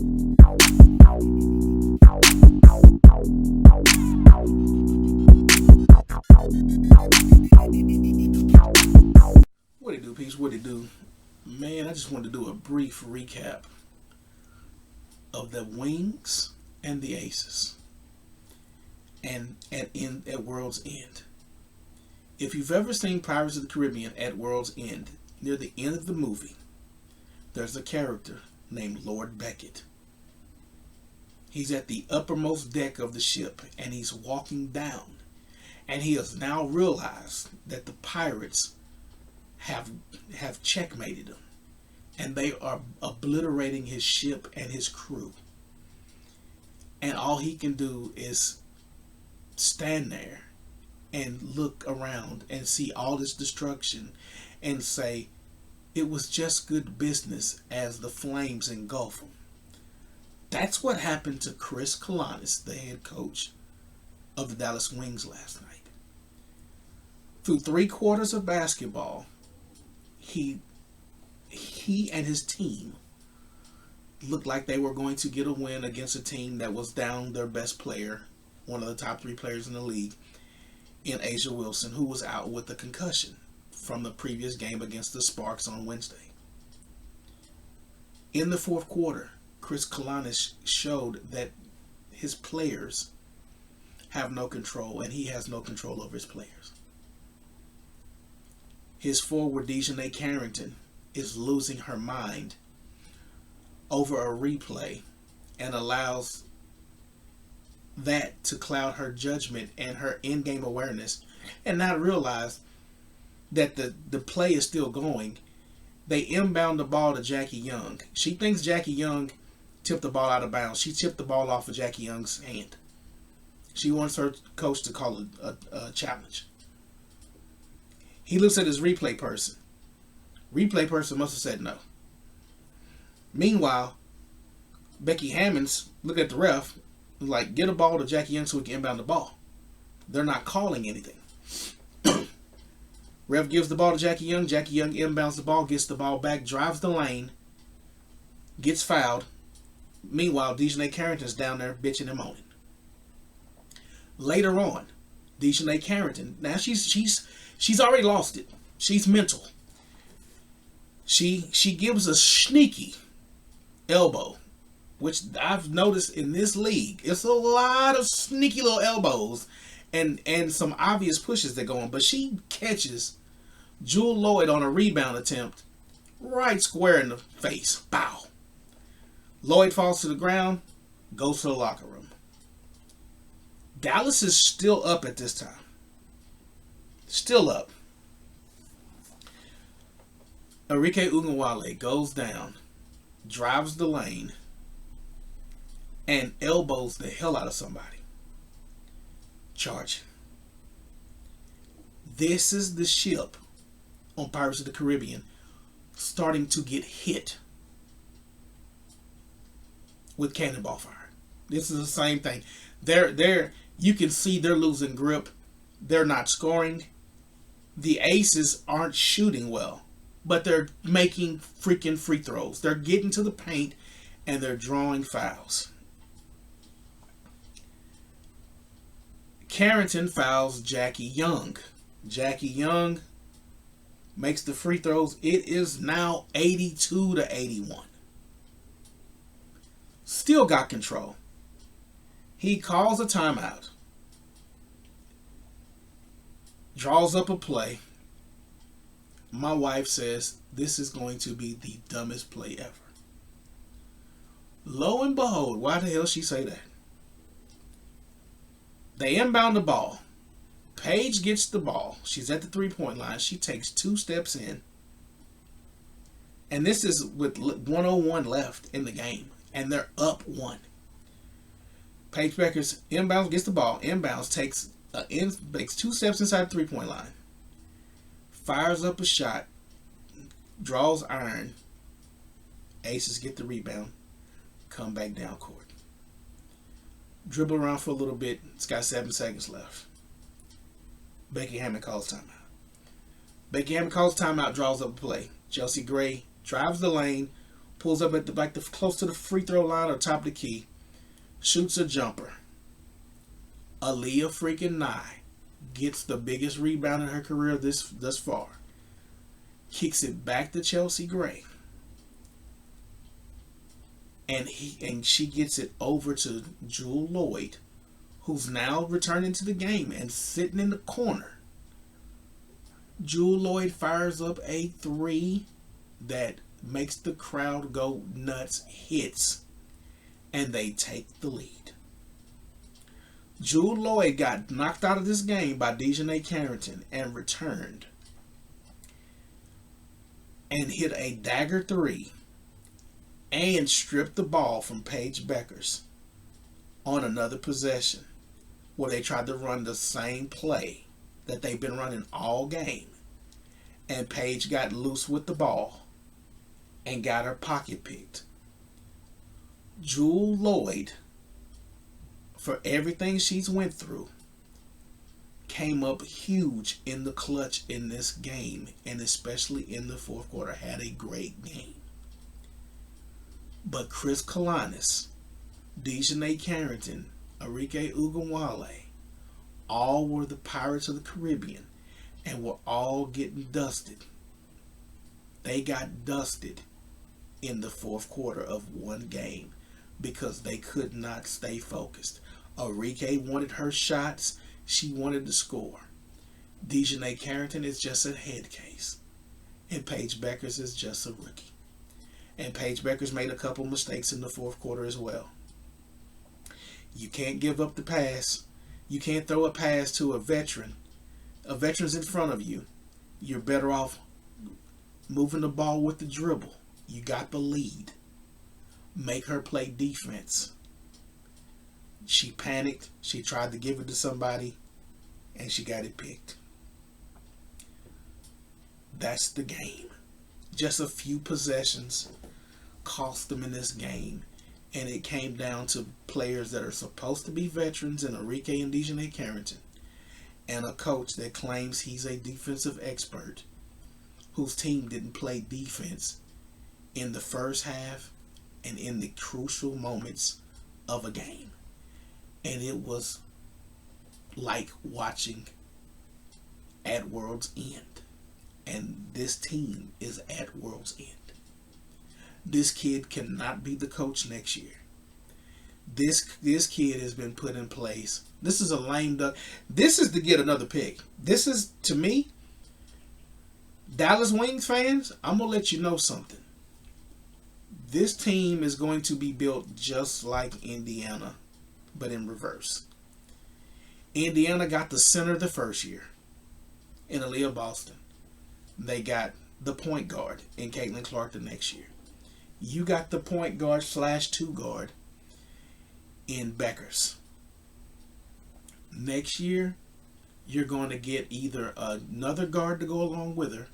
What it do, peace? What it do? Man, I just wanted to do a brief recap of the Wings and the Aces and at World's End. If you've ever seen Pirates of the Caribbean at World's End, near the end of the movie, there's a character named Lord Beckett. He's at the uppermost deck of the ship and he's walking down. And he has now realized that the pirates have checkmated him. And they are obliterating his ship and his crew. And all he can do is stand there and look around and see all this destruction and say, it was just good business as the flames engulf him. That's what happened to Chris Koclanes, the head coach of the Dallas Wings last night. Through 3/4 of basketball, he and his team looked like they were going to get a win against a team that was down their best player, one of the top 3 players in the league, in A'ja Wilson, who was out with a concussion from the previous game against the Sparks on Wednesday. In the 4th quarter, Chris Koclanes showed that his players have no control, and he has no control over his players. His forward, Dejanay Carrington, is losing her mind over a replay and allows that to cloud her judgment and her in-game awareness and not realize that the play is still going. They inbound the ball to Jackie Young. She thinks Jackie Young tipped the ball out of bounds. She tipped the ball off of Jackie Young's hand. She wants her coach to call a challenge. He looks at his replay person. Replay person must have said no. Meanwhile, Becky Hammonds look at the ref like, get a ball to Jackie Young so we can inbound the ball. They're not calling anything. Ref gives the ball to Jackie Young. Jackie Young inbounds the ball, gets the ball back, drives the lane, gets fouled. Meanwhile, Dejanay Carrington's down there bitching and moaning. Later on, Dejanay Carrington, now she's already lost it. She's mental. She gives a sneaky elbow, which I've noticed in this league. It's a lot of sneaky little elbows and some obvious pushes that go on. But she catches Jewel Lloyd on a rebound attempt right square in the face. Bow. Lloyd falls to the ground, goes to the locker room. Dallas is still up at this time. Still up. Enrique Wnba goes down, drives the lane, and elbows the hell out of somebody. Charging. This is the ship on Pirates of the Caribbean starting to get hit with cannonball fire. This is the same thing. You can see they're losing grip. They're not scoring. The Aces aren't shooting well, but they're making freaking free throws. They're getting to the paint and they're drawing fouls. Carrington fouls Jackie Young. Jackie Young makes the free throws. It is now 82-81. Still got control. He calls a timeout. Draws up a play. My wife says this is going to be the dumbest play ever. Lo and behold, why the hell she say that? They inbound the ball. Paige gets the ball. She's at the 3-point line. She takes 2 steps in. And this is with 1:01 left in the game. And they're up 1. Paige Beckers inbounds, gets the ball. Inbounds, makes 2 steps inside the 3-point line. Fires up a shot. Draws iron. Aces get the rebound. Come back down court. Dribble around for a little bit. It's got 7 seconds left. Becky Hammond calls timeout. Becky Hammond calls timeout, draws up a play. Chelsea Gray drives the lane, pulls up at the close to the free throw line or top of the key, shoots a jumper. Aaliyah freaking Nye gets the biggest rebound in her career thus far. Kicks it back to Chelsea Gray. And she gets it over to Jewell Loyd, who's now returning to the game and sitting in the corner. Jewell Loyd fires up a three that makes the crowd go nuts, hits, and they take the lead. Jewell Loyd got knocked out of this game by Dejanay Carrington and returned and hit a dagger three and stripped the ball from Paige Bueckers on another possession where they tried to run the same play that they've been running all game. And Paige got loose with the ball and got her pocket picked. Jewell Loyd, for everything she's went through, came up huge in the clutch in this game, and especially in the fourth quarter, had a great game. But Koclanes, Dejanay Carrington, Arike Ogunbowale, all were the Pirates of the Caribbean and were all getting dusted. They got dusted in the fourth quarter of one game because they could not stay focused. Arike wanted her shots. She wanted to score. Dejanay Carrington is just a head case. And Paige Bueckers is just a rookie. And Paige Bueckers made a couple mistakes in the fourth quarter as well. You can't give up the pass. You can't throw a pass to a veteran. A veteran's in front of you. You're better off moving the ball with the dribble. You got the lead. Make her play defense. She panicked. She tried to give it to somebody, and she got it picked. That's the game. Just a few possessions cost them in this game, and it came down to players that are supposed to be veterans in Arike and Dejanay Carrington, and a coach that claims he's a defensive expert whose team didn't play defense in the first half and in the crucial moments of a game. And it was like watching at World's End. And this team is at World's End. This kid cannot be the coach next year. This kid has been put in place. This is a lame duck. This is to get another pick. This is, to me, Dallas Wings fans, I'm going to let you know something. This team is going to be built just like Indiana, but in reverse. Indiana got the center the first year in Aaliyah Boston. They got the point guard in Caitlin Clark the next year. You got the point guard / two guard in Bueckers. Next year, you're going to get either another guard to go along with her,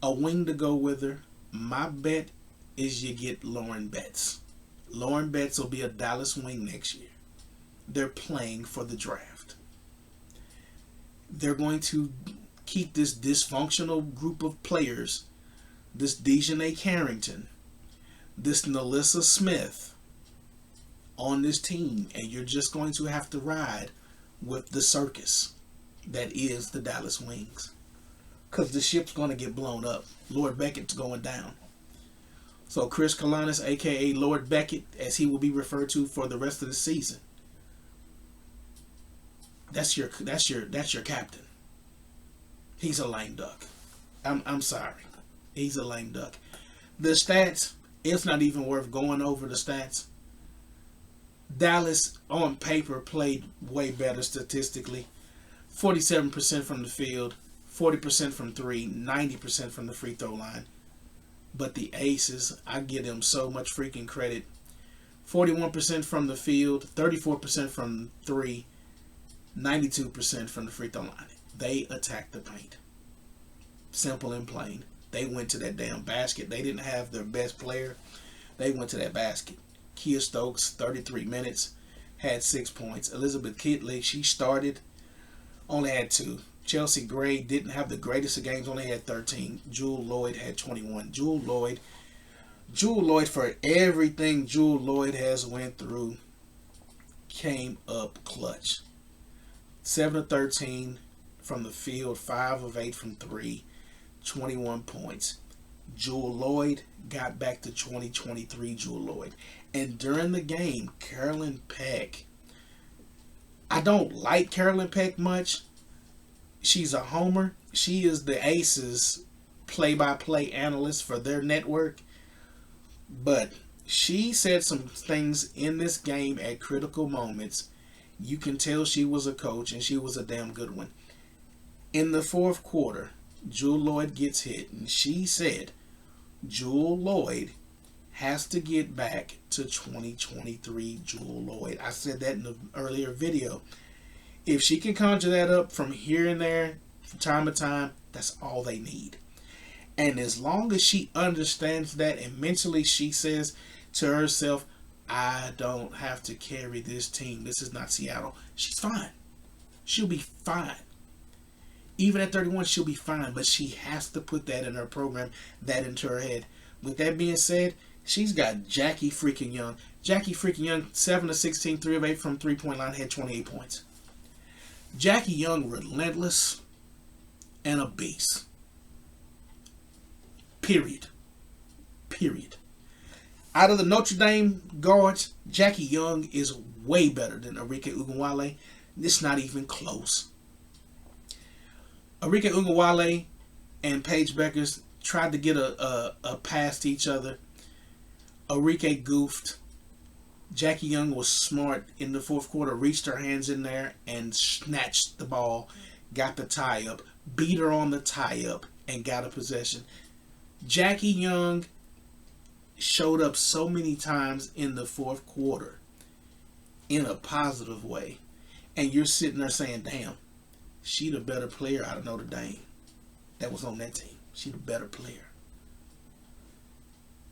a wing to go with her. My bet is you get Lauren Betts. Lauren Betts will be a Dallas Wing next year. They're playing for the draft. They're going to keep this dysfunctional group of players, this Dejanay Carrington, this Nalissa Smith, on this team, and you're just going to have to ride with the circus that is the Dallas Wings, because the ship's going to get blown up. Lord Beckett's going down. So Koclanes, aka Lord Beckett, as he will be referred to for the rest of the season, that's your captain. He's a lame duck. I'm sorry. He's a lame duck. The stats, it's not even worth going over the stats. Dallas, on paper, played way better statistically. 47% from the field, 40% from three, 90% from the free throw line. But the Aces, I give them so much freaking credit. 41% from the field, 34% from three, 92% from the free throw line. They attacked the paint. Simple and plain. They went to that damn basket. They didn't have their best player. They went to that basket. Kia Stokes, 33 minutes, had 6 points. Elizabeth Kitley, she started, only had 2. Chelsea Gray didn't have the greatest of games, only had 13. Jewell Loyd had 21. Jewell Loyd Jewel Lloyd, for everything Jewel Lloyd has went through, came up clutch. 7 of 13 from the field, 5 of 8 from 3, 21 points. Jewel Lloyd got back to 2023 Jewel Lloyd. And during the game, Carolyn Peck, I don't like Carolyn Peck much. She's a homer. She is the Aces play-by-play analyst for their network. But she said some things in this game at critical moments. You can tell she was a coach, and she was a damn good one. In the fourth quarter, Jewel Lloyd gets hit, and she said Jewel Lloyd has to get back to 2023 Jewel Lloyd. I said that in the earlier video. If she can conjure that up from here and there, from time to time, that's all they need. And as long as she understands that, and mentally she says to herself, I don't have to carry this team. This is not Seattle. She's fine. She'll be fine. Even at 31, she'll be fine. But she has to put that in her program, that into her head. With that being said, she's got Jackie freaking Young. Jackie freaking Young, 7 of 16, 3 of 8 from three-point line, had 28 points. Jackie Young, relentless and a beast. Period. Out of the Notre Dame guards, Jackie Young is way better than Arike Ogunwale. It's not even close. Arike Ogunwale and Paige Beckers tried to get a pass to each other. Arike goofed. Jackie Young was smart in the fourth quarter, reached her hands in there and snatched the ball, got the tie-up, beat her on the tie-up, and got a possession. Jackie Young showed up so many times in the fourth quarter in a positive way. And you're sitting there saying, damn, she the better player out of Notre Dame that was on that team. She the better player.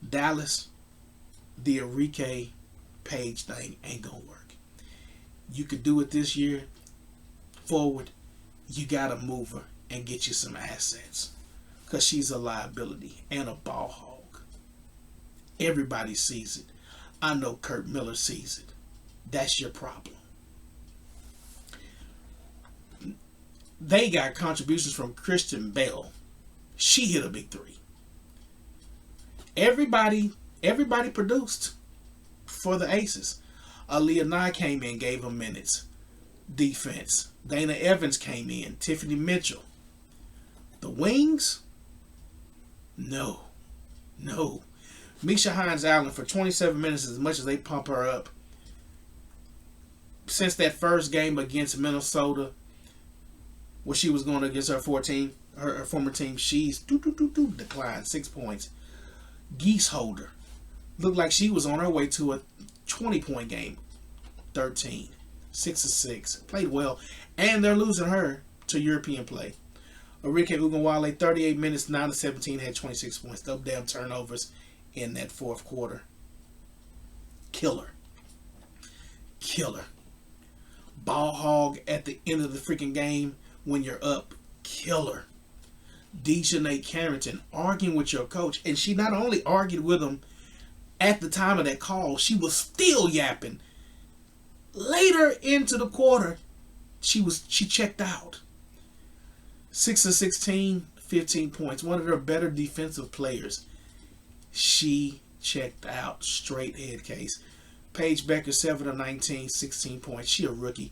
Dallas, the Arike Page thing ain't gonna work. You could do it this year forward. You gotta move her and get you some assets, because she's a liability and a ball hog. Everybody sees it. I know Kurt Miller sees it. That's your problem. They got contributions from Kristen Bell. She hit a big three. Everybody produced for the Aces. Aaliyah Nye came in, gave them minutes. Defense. Dana Evans came in. Tiffany Mitchell. The Wings? No. Misha Hines-Allen for 27 minutes, as much as they pump her up. Since that first game against Minnesota, where she was going against her former team, she's declined 6 points. Geese Holder looked like she was on her way to a 20-point game. 13. 6 of 6. Played well. And they're losing her to European play. Arike Ogunwale, 38 minutes, 9 of 17, had 26 points. No damn turnovers in that fourth quarter. Killer. Ball hog at the end of the freaking game when you're up. Killer. Dejanay Carrington arguing with your coach. And she not only argued with him at the time of that call, she was still yapping. Later into the quarter, she checked out. 6 of 16, 15 points. One of their better defensive players. She checked out. Straight head case. Paige Becker, 7 of 19, 16 points. She a rookie.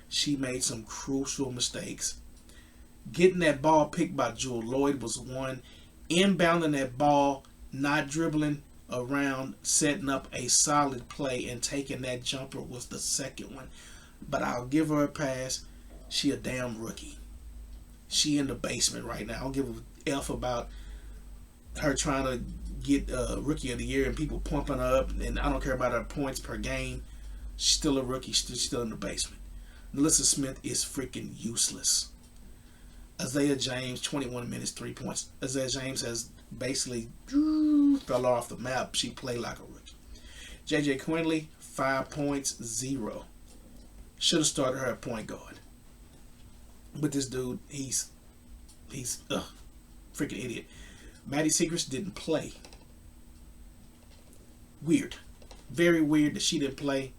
She made some crucial mistakes. Getting that ball picked by Jewel Lloyd was one. Inbounding that ball, not dribbling around, setting up a solid play and taking that jumper was the second one. But I'll give her a pass. She a damn rookie. She in the basement right now. I'll give her an F about her trying to get Rookie of the Year and people pumping her up. And I don't care about her points per game. She's still a rookie. She's still in the basement. Melissa Smith is freaking useless. Isaiah James, 21 minutes, 3 points. Isaiah James has basically fell off the map. She played like a rookie. JJ Quinley, 5 points, 0. Should have started her at point guard. But this dude, he's freaking idiot. Maddie Seacrest didn't play. Weird. Very weird that she didn't play.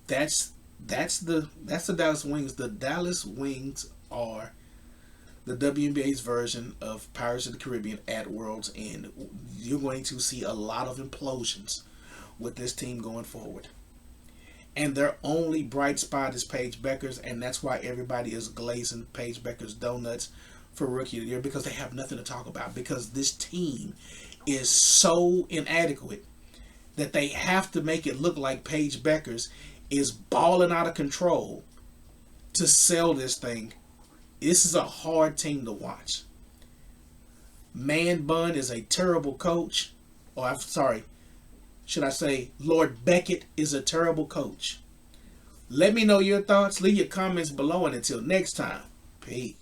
That's the Dallas Wings. The Dallas Wings are the WNBA's version of Pirates of the Caribbean at World's End. You're going to see a lot of implosions with this team going forward. And their only bright spot is Paige Beckers, and that's why everybody is glazing Paige Beckers donuts for Rookie of the Year, because they have nothing to talk about. Because this team is so inadequate that they have to make it look like Paige Beckers is balling out of control to sell this thing. This is a hard team to watch. Man Bun is a terrible coach. Or I'm sorry, should I say Lord Beckett is a terrible coach. Let me know your thoughts. Leave your comments below, and until next time, peace.